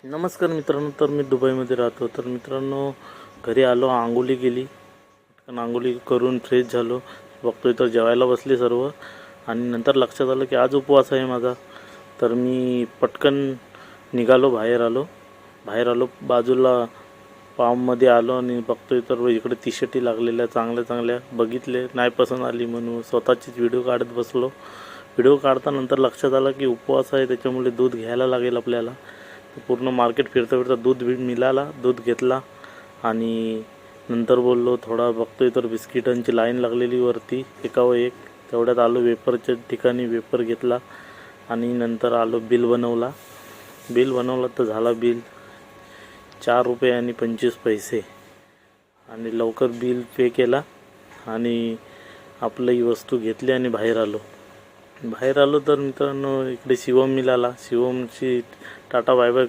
नमस्कार मित्रांनो, तर मी दुबईमध्ये राहतो. तर मित्रांनो, घरी आलो, आंघोळी केली, पटकन आंघोळी करून फ्रेश झालो. बघतोय तर जेवायला बसले सर्व. आणि नंतर लक्षात आलं की आज उपवास आहे माझा. तर मी पटकन निघालो, बाहेर आलो बाजूला पाममध्ये आलो आणि बघतोय तर इकडे टी शर्टी लागलेल्या चांगल्या चांगल्या बघितले, नाही पसंत आली म्हणून स्वतःचीच व्हिडिओ काढत बसलो. व्हिडिओ काढतानंतर लक्षात आलं की उपवास आहे, त्याच्यामुळे दूध घ्यायला लागेल आपल्याला. पूर्ण मार्केट फिरता फिरता दूध मिळाला, दूध घेतला आणि नंतर बोललो थोडा बघतोय तर बिस्किटांची लाईन लागलेली वरती एकावर एक. तेवढ्यात आलो वेपरच्या ठिकाणी, वेपर घेतला आणि नंतर आलो बिल बनवला तर झाला बिल ₹4.25 आणि लवकर बिल पे केला आणि आपलं ही वस्तू घेतली आणि बाहेर आलो तर मित्रांनो इकडे शिवम मिळाला. शिवमची टाटा बाय बाय